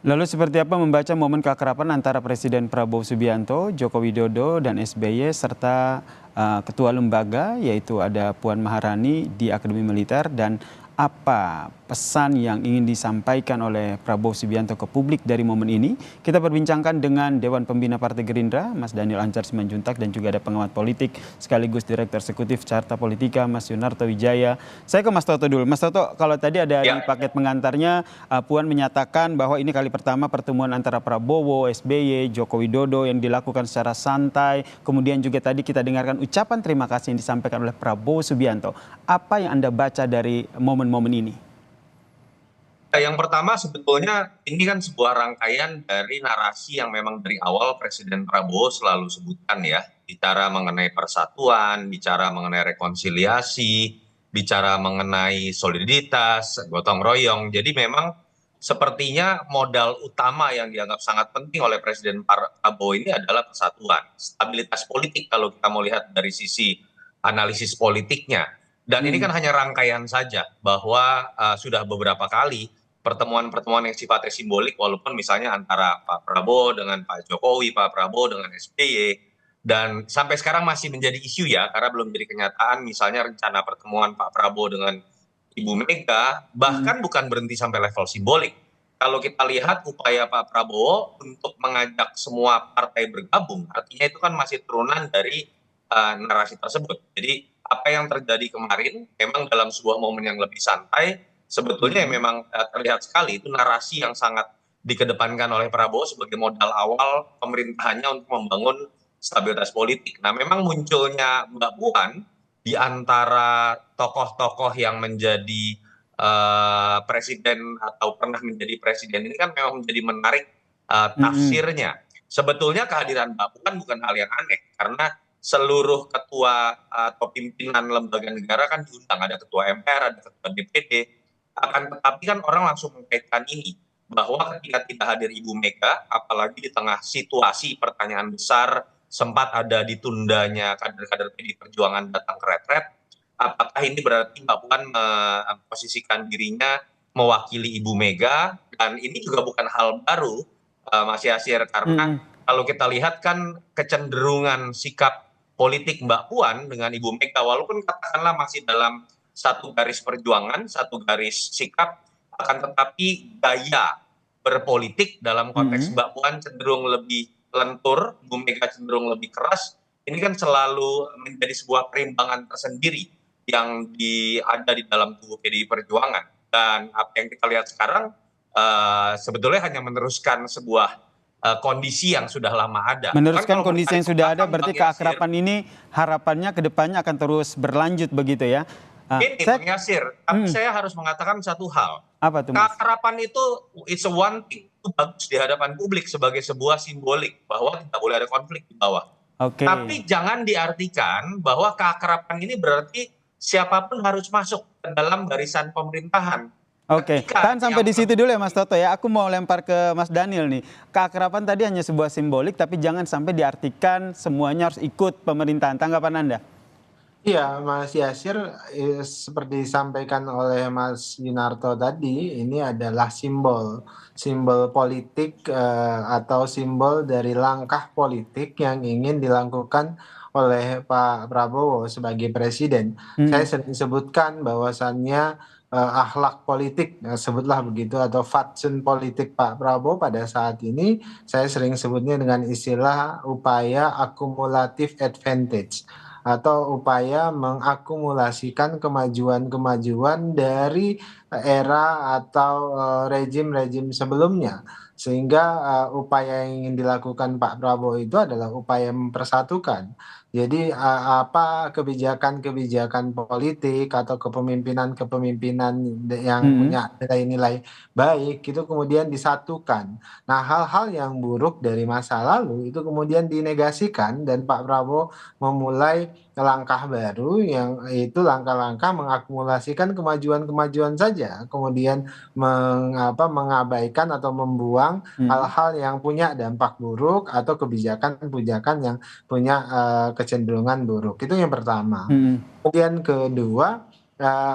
Lalu seperti apa membaca momen keakraban antara Presiden Prabowo Subianto, Joko Widodo, dan SBY serta ketua lembaga yaitu ada Puan Maharani di Akademi Militer, dan apa pesan yang ingin disampaikan oleh Prabowo Subianto ke publik dari momen ini? Kita berbincangkan dengan Dewan Pembina Partai Gerindra, Mas Daniel Anzar Simanjuntak, dan juga ada pengamat politik sekaligus Direktur Eksekutif Carta Politika, Mas Yunarto Wijaya. Saya ke Mas Toto dulu. Mas Toto, kalau tadi ada di Ya, paket pengantarnya, Puan menyatakan bahwa ini kali pertama pertemuan antara Prabowo, SBY, Joko Widodo yang dilakukan secara santai. Kemudian juga tadi kita dengarkan ucapan terima kasih yang disampaikan oleh Prabowo Subianto. Apa yang Anda baca dari momen-momen ini? yang pertama sebetulnya ini kan sebuah rangkaian dari narasi yang memang dari awal Presiden Prabowo selalu sebutkan ya, bicara mengenai persatuan, bicara mengenai rekonsiliasi, bicara mengenai soliditas, gotong royong. Jadi memang sepertinya modal utama yang dianggap sangat penting oleh Presiden Prabowo ini adalah persatuan, stabilitas politik kalau kita mau lihat dari sisi analisis politiknya. Dan ini Hmm. kan hanya rangkaian saja bahwa sudah beberapa kali pertemuan-pertemuan yang sifatnya simbolik, walaupun misalnya antara Pak Prabowo dengan Pak Jokowi, Pak Prabowo dengan SBY, dan sampai sekarang masih menjadi isu ya, karena belum jadi kenyataan, misalnya rencana pertemuan Pak Prabowo dengan Ibu Mega, Hmm. bahkan bukan berhenti sampai level simbolik. Kalau kita lihat upaya Pak Prabowo untuk mengajak semua partai bergabung, artinya itu kan masih turunan dari narasi tersebut. Jadi apa yang terjadi kemarin memang dalam sebuah momen yang lebih santai, sebetulnya Hmm. memang terlihat sekali itu narasi yang sangat dikedepankan oleh Prabowo sebagai modal awal pemerintahannya untuk membangun stabilitas politik. Nah, memang munculnya Mbak Puan di antara tokoh-tokoh yang menjadi presiden atau pernah menjadi presiden ini kan memang menjadi menarik Hmm. tafsirnya. Sebetulnya kehadiran Mbak Puan bukan hal yang aneh karena seluruh ketua atau pimpinan lembaga negara kan diundang, ada ketua MPR, ada ketua DPD. Akan tetapi kan orang langsung mengkaitkan ini, bahwa ketika tidak hadir Ibu Mega, apalagi di tengah situasi pertanyaan besar, sempat ada ditundanya kader-kader PD Perjuangan datang ke retret, apakah ini berarti Mbak Puan memposisikan dirinya mewakili Ibu Mega, dan ini juga bukan hal baru, Mas Yasir, karena Hmm. kalau kita lihat kan kecenderungan sikap politik Mbak Puan dengan Ibu Mega, walaupun katakanlah masih dalam satu garis perjuangan, satu garis sikap, akan tetapi gaya berpolitik dalam konteks Hmm. Mbak Puan cenderung lebih lentur, Bu Mega cenderung lebih keras. Ini kan selalu menjadi sebuah perimbangan tersendiri yang ada di dalam tubuh PDI Perjuangan. Dan apa yang kita lihat sekarang sebetulnya hanya meneruskan sebuah kondisi yang sudah lama ada. Bahkan Meneruskan kalau mau kondisi ditarik yang ke sudah ada, belakang, berarti Bang Yasir, keakraban ini harapannya ke depannya akan terus berlanjut begitu ya? ini Saya, Bang Yasir, tapi hmm, saya harus mengatakan satu hal. apa tuh Mas? Keakraban itu it's a one thing, itu bagus di hadapan publik sebagai sebuah simbolik bahwa tidak boleh ada konflik di bawah. Oke. Tapi jangan diartikan bahwa keakraban ini berarti siapapun harus masuk ke dalam barisan pemerintahan. Oke, Ketika tahan sampai yang di situ dulu ya Mas bersangkutan, Toto ya. Aku mau lempar ke Mas Daniel nih. Keakraban tadi hanya sebuah simbolik, tapi jangan sampai diartikan semuanya harus ikut pemerintahan. Tanggapan Anda? Iya, Mas Yasir, seperti disampaikan oleh Mas Yunarto tadi, ini adalah simbol, simbol politik atau simbol dari langkah politik yang ingin dilakukan oleh Pak Prabowo sebagai presiden. Hmm. Saya sering sebutkan bahwasannya akhlak politik, sebutlah begitu, atau fatsun politik Pak Prabowo pada saat ini, saya sering sebutnya dengan istilah upaya akumulatif advantage atau upaya mengakumulasikan kemajuan-kemajuan dari era atau rejim-rejim sebelumnya. Sehingga upaya yang ingin dilakukan Pak Prabowo itu adalah upaya mempersatukan. Jadi apa kebijakan-kebijakan politik atau kepemimpinan-kepemimpinan yang Hmm. punya nilai-nilai baik itu kemudian disatukan. Nah, hal-hal yang buruk dari masa lalu itu kemudian dinegasikan dan Pak Prabowo memulai langkah baru yang itu langkah-langkah mengakumulasikan kemajuan-kemajuan saja, kemudian mengabaikan atau membuang Hmm. hal-hal yang punya dampak buruk atau kebijakan-kebijakan yang punya kecenderungan buruk. Itu yang pertama. Hmm. Kemudian kedua,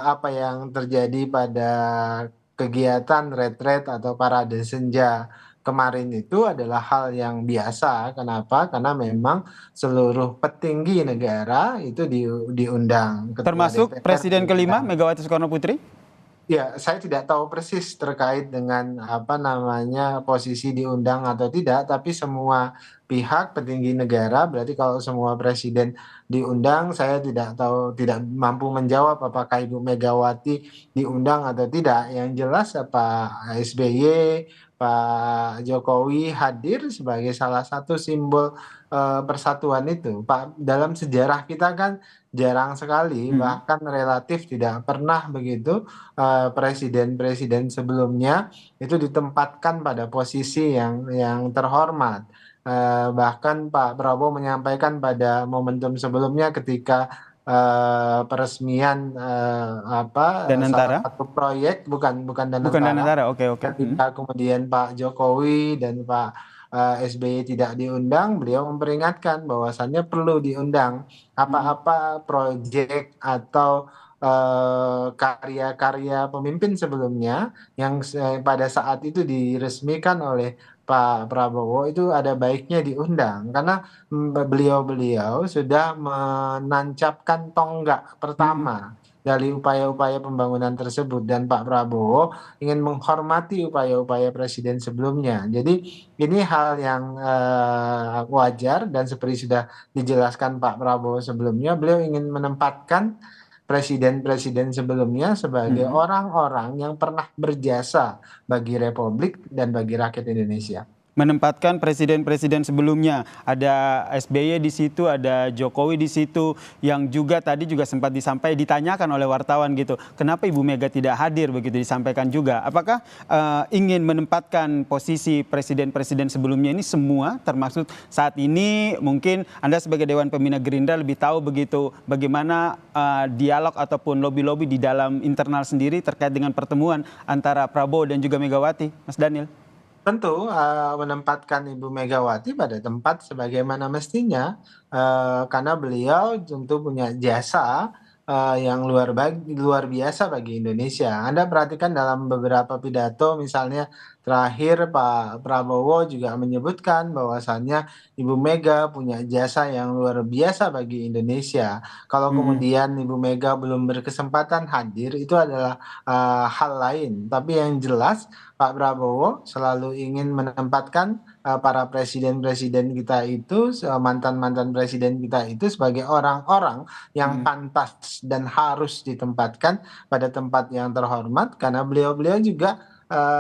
apa yang terjadi pada kegiatan retret atau parade senja kemarin itu adalah hal yang biasa. Kenapa? Karena memang seluruh petinggi negara itu diundang, ketua Termasuk DPR Presiden kelima diundang. Megawati Soekarno Putri? Ya, saya tidak tahu persis terkait dengan apa namanya posisi diundang atau tidak, tapi semua pihak petinggi negara, berarti kalau semua presiden diundang, saya tidak tahu, tidak mampu menjawab apakah Ibu Megawati diundang atau tidak. Yang jelas Pak SBY, Pak Jokowi hadir sebagai salah satu simbol persatuan itu. Pak, dalam sejarah kita kan jarang sekali, Hmm. bahkan relatif tidak pernah begitu presiden-presiden sebelumnya itu ditempatkan pada posisi yang terhormat. Bahkan Pak Prabowo menyampaikan pada momentum sebelumnya ketika peresmian salah Danantara? satu proyek, bukan bukan Bukan Danantara, Danantara, oke oke. ketika kemudian Pak Jokowi dan Pak SBY tidak diundang, beliau memperingatkan bahwasannya perlu diundang Hmm. apa-apa proyek atau karya-karya pemimpin sebelumnya yang pada saat itu diresmikan oleh Pak Prabowo itu ada baiknya diundang karena beliau-beliau sudah menancapkan tonggak Hmm. pertama dari upaya-upaya pembangunan tersebut dan Pak Prabowo ingin menghormati upaya-upaya presiden sebelumnya. Jadi ini hal yang wajar dan seperti sudah dijelaskan Pak Prabowo sebelumnya, beliau ingin menempatkan presiden-presiden sebelumnya sebagai Hmm. orang-orang yang pernah berjasa bagi Republik dan bagi rakyat Indonesia. Menempatkan presiden-presiden sebelumnya. Ada SBY di situ, ada Jokowi di situ, yang juga tadi juga sempat ditanyakan oleh wartawan gitu. Kenapa Ibu Mega tidak hadir begitu disampaikan juga. Apakah ingin menempatkan posisi presiden-presiden sebelumnya ini semua termasuk saat ini mungkin Anda sebagai Dewan Pembina Gerindra lebih tahu begitu bagaimana dialog ataupun lobby-lobby di dalam internal sendiri terkait dengan pertemuan antara Prabowo dan juga Megawati, Mas Daniel? Tentu menempatkan Ibu Megawati pada tempat sebagaimana mestinya, karena beliau tentu punya jasa yang luar biasa bagi Indonesia. Anda perhatikan dalam beberapa pidato, misalnya terakhir Pak Prabowo juga menyebutkan bahwasannya Ibu Mega punya jasa yang luar biasa bagi Indonesia. Kalau Hmm. kemudian Ibu Mega belum berkesempatan hadir, itu adalah hal lain. Tapi yang jelas Pak Prabowo selalu ingin menempatkan para presiden-presiden kita itu, mantan-mantan presiden kita itu sebagai orang-orang yang Hmm. pantas dan harus ditempatkan pada tempat yang terhormat karena beliau-beliau juga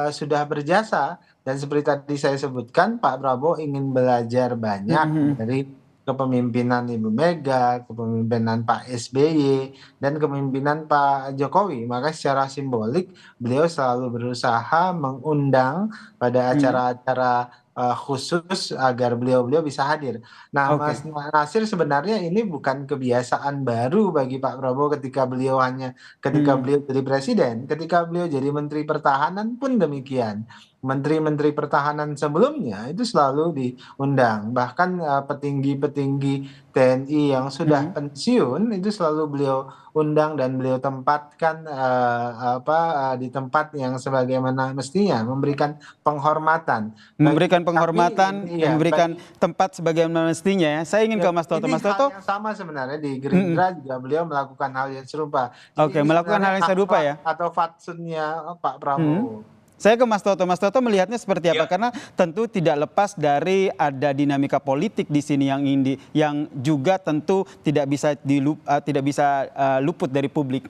sudah berjasa. Dan seperti tadi saya sebutkan, Pak Prabowo ingin belajar banyak Hmm. dari kepemimpinan Ibu Mega, kepemimpinan Pak SBY, dan kepemimpinan Pak Jokowi. Maka secara simbolik beliau selalu berusaha mengundang pada Hmm. acara-acara khusus agar beliau-beliau bisa hadir. Nah, Oke. Mas Nasir, sebenarnya ini bukan kebiasaan baru bagi Pak Prabowo ketika Hmm. beliau jadi presiden, ketika beliau jadi Menteri Pertahanan pun demikian. Menteri-menteri pertahanan sebelumnya itu selalu diundang. Bahkan petinggi-petinggi TNI yang sudah Hmm. pensiun itu selalu beliau undang dan beliau tempatkan di tempat yang sebagaimana mestinya, memberikan penghormatan. Memberikan Kami penghormatan, ini ya memberikan tempat sebagaimana mestinya ya. Saya ingin ya, ke Mas Toto. ini Mas hal Toto, yang sama sebenarnya di mm-mm. Gerindra juga beliau melakukan hal yang serupa. Jadi Oke, ini melakukan sebenarnya hal yang serupa akhlak ya. atau fatsunnya Pak Mm. Prabowo. Saya ke Mas Toto. Mas Toto melihatnya seperti apa? Ya, Karena tentu tidak lepas dari ada dinamika politik di sini yang juga tentu tidak bisa luput dari publik.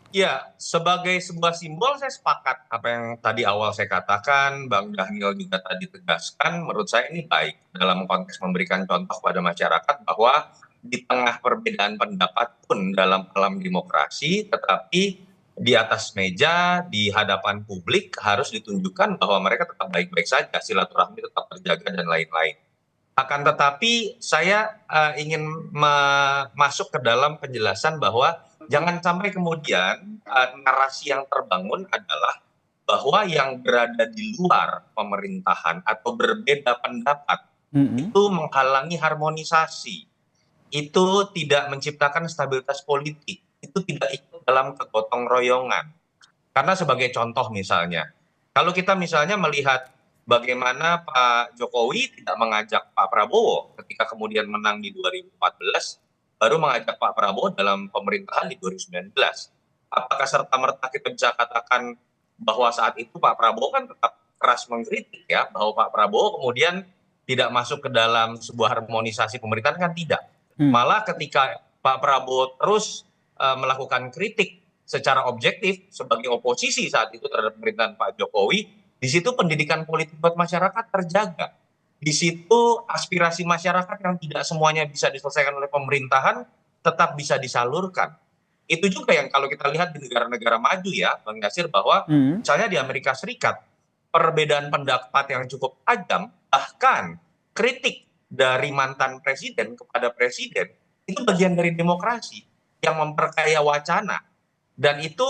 ya, sebagai sebuah simbol saya sepakat apa yang tadi awal saya katakan, Bang Daniel juga tadi tegaskan, menurut saya ini baik dalam konteks memberikan contoh pada masyarakat bahwa di tengah perbedaan pendapat pun dalam alam demokrasi, tetapi di atas meja, di hadapan publik harus ditunjukkan bahwa mereka tetap baik-baik saja, silaturahmi tetap terjaga dan lain-lain. Akan tetapi saya ingin masuk ke dalam penjelasan bahwa jangan sampai kemudian narasi yang terbangun adalah bahwa yang berada di luar pemerintahan atau berbeda pendapat Mm-mm. itu menghalangi harmonisasi, itu tidak menciptakan stabilitas politik, itu tidak ikut dalam kegotong royongan. Karena sebagai contoh misalnya, kalau kita misalnya melihat bagaimana Pak Jokowi tidak mengajak Pak Prabowo ketika kemudian menang di 2014, baru mengajak Pak Prabowo dalam pemerintahan di 2019. Apakah serta-merta kita bisa katakan bahwa saat itu Pak Prabowo kan tetap keras mengkritik ya, bahwa Pak Prabowo kemudian tidak masuk ke dalam sebuah harmonisasi pemerintahan, kan tidak. Hmm. Malah ketika Pak Prabowo terus melakukan kritik secara objektif sebagai oposisi saat itu terhadap pemerintahan Pak Jokowi, di situ pendidikan politik buat masyarakat terjaga. Di situ aspirasi masyarakat yang tidak semuanya bisa diselesaikan oleh pemerintahan tetap bisa disalurkan. Itu juga yang kalau kita lihat di negara-negara maju ya, Bang Nasir, bahwa Hmm. misalnya di Amerika Serikat, perbedaan pendapat yang cukup tajam, bahkan kritik dari mantan presiden kepada presiden, itu bagian dari demokrasi yang memperkaya wacana. Dan itu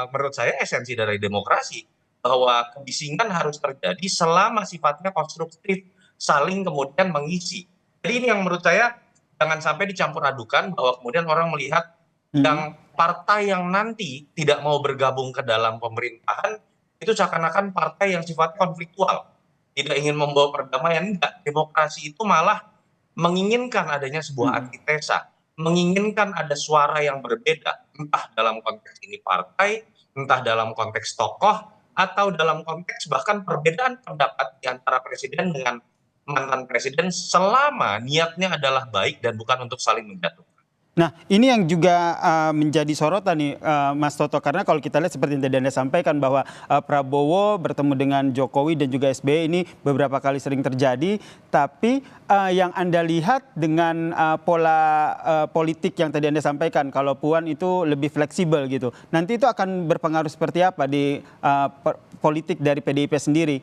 menurut saya esensi dari demokrasi, bahwa kebisingan harus terjadi selama sifatnya konstruktif, saling kemudian mengisi. Jadi ini yang menurut saya jangan sampai dicampur adukan, bahwa kemudian orang melihat Hmm. yang partai yang nanti tidak mau bergabung ke dalam pemerintahan, itu seakan-akan partai yang sifatnya konfliktual, tidak ingin membawa perdamaian. Enggak, demokrasi itu malah menginginkan adanya sebuah Hmm. antitesa, menginginkan ada suara yang berbeda, entah dalam konteks ini partai, entah dalam konteks tokoh, atau dalam konteks bahkan perbedaan pendapat di antara presiden dengan mantan presiden, selama niatnya adalah baik dan bukan untuk saling menjatuhkan. Nah, ini yang juga menjadi sorotan nih, Mas Toto, karena kalau kita lihat seperti yang tadi Anda sampaikan bahwa Prabowo bertemu dengan Jokowi dan juga SBY ini beberapa kali sering terjadi, tapi yang Anda lihat dengan pola politik yang tadi Anda sampaikan, kalau Puan itu lebih fleksibel gitu, nanti itu akan berpengaruh seperti apa di politik dari PDIP sendiri?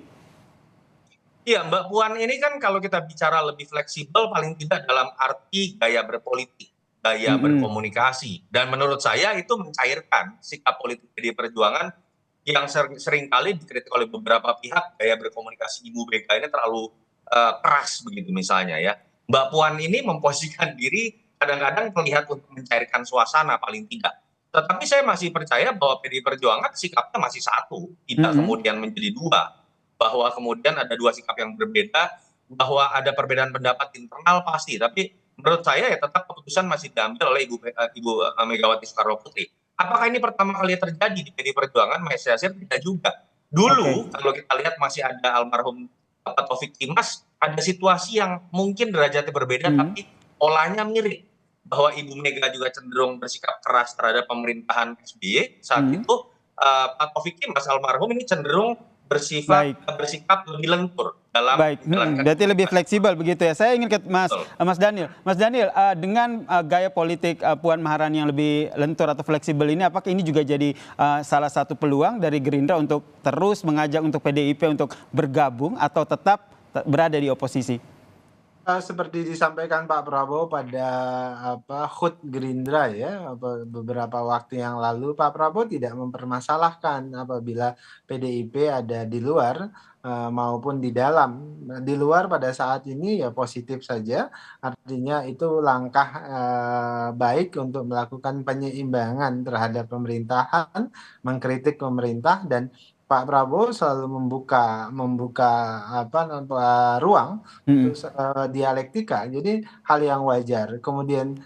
Iya, Mbak Puan ini kan kalau kita bicara lebih fleksibel, paling tidak dalam arti gaya berpolitik, gaya Mm-mm. berkomunikasi. Dan menurut saya itu mencairkan sikap politik PDI Perjuangan yang seringkali dikritik oleh beberapa pihak, gaya berkomunikasi Ibu Mega ini terlalu keras begitu misalnya ya. Mbak Puan ini memposisikan diri kadang-kadang terlihat untuk mencairkan suasana paling tidak. Tetapi saya masih percaya bahwa PDI Perjuangan sikapnya masih satu, tidak Mm-mm. kemudian menjadi dua, bahwa kemudian ada dua sikap yang berbeda, bahwa ada perbedaan pendapat internal pasti, tapi menurut saya ya tetap keputusan masih diambil oleh Ibu Megawati Soekarno Putri. Apakah ini pertama kali terjadi di PDI Perjuangan? Mas Yasir, tidak juga. Oke. Dulu kalau kita lihat masih ada almarhum Pak Taufik Kimas, ada situasi yang mungkin derajatnya berbeda Mm. tapi polanya mirip. Bahwa Ibu Mega juga cenderung bersikap keras terhadap pemerintahan SBY saat Mm. itu, Pak Taufik Kimas almarhum ini cenderung Baik. bersikap lebih lentur dalam Baik, menjalankan berarti lebih pemerintahan. fleksibel begitu ya. Saya ingin ke Betul. Mas Daniel. Mas Daniel, dengan gaya politik Puan Maharani yang lebih lentur atau fleksibel ini, apakah ini juga jadi salah satu peluang dari Gerindra untuk terus mengajak untuk PDIP untuk bergabung atau tetap berada di oposisi? Seperti disampaikan Pak Prabowo pada HUT Gerindra ya, beberapa waktu yang lalu, Pak Prabowo tidak mempermasalahkan apabila PDIP ada di luar maupun di dalam. Di luar pada saat ini ya positif saja, artinya itu langkah baik untuk melakukan penyeimbangan terhadap pemerintahan, mengkritik pemerintah, dan Pak Prabowo selalu membuka ruang Mm. untuk dialektika. Jadi hal yang wajar. Kemudian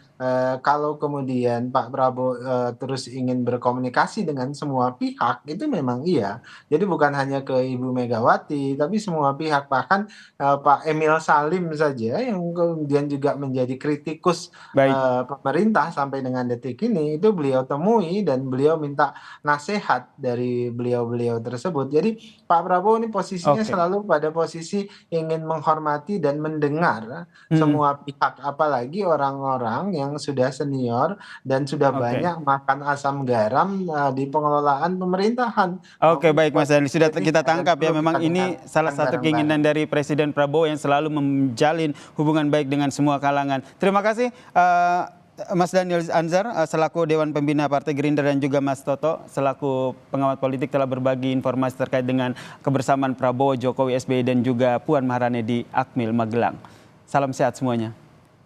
kalau kemudian Pak Prabowo terus ingin berkomunikasi dengan semua pihak, itu memang iya. Jadi bukan hanya ke Ibu Megawati, tapi semua pihak, bahkan Pak Emil Salim saja yang kemudian juga menjadi kritikus Baik, pemerintah sampai dengan detik ini, itu beliau temui dan beliau minta nasihat dari beliau-beliau tersebut. Jadi Pak Prabowo ini posisinya oke. selalu pada posisi ingin menghormati dan mendengar Mm. semua pihak, apalagi orang-orang yang sudah senior dan sudah Oke. banyak makan asam garam di pengelolaan pemerintahan Oke, maupun baik Mas Daniel, sudah kita politik, dan tangkap ya, perlu memang kita ini salah dengarkan satu bareng-bareng. keinginan dari Presiden Prabowo yang selalu menjalin hubungan baik dengan semua kalangan. Terima kasih Mas Daniel Anzar selaku Dewan Pembina Partai Gerindra, dan juga Mas Toto selaku pengamat politik telah berbagi informasi terkait dengan kebersamaan Prabowo, Jokowi, SBY dan juga Puan Maharani di Akmil Magelang. Salam sehat semuanya.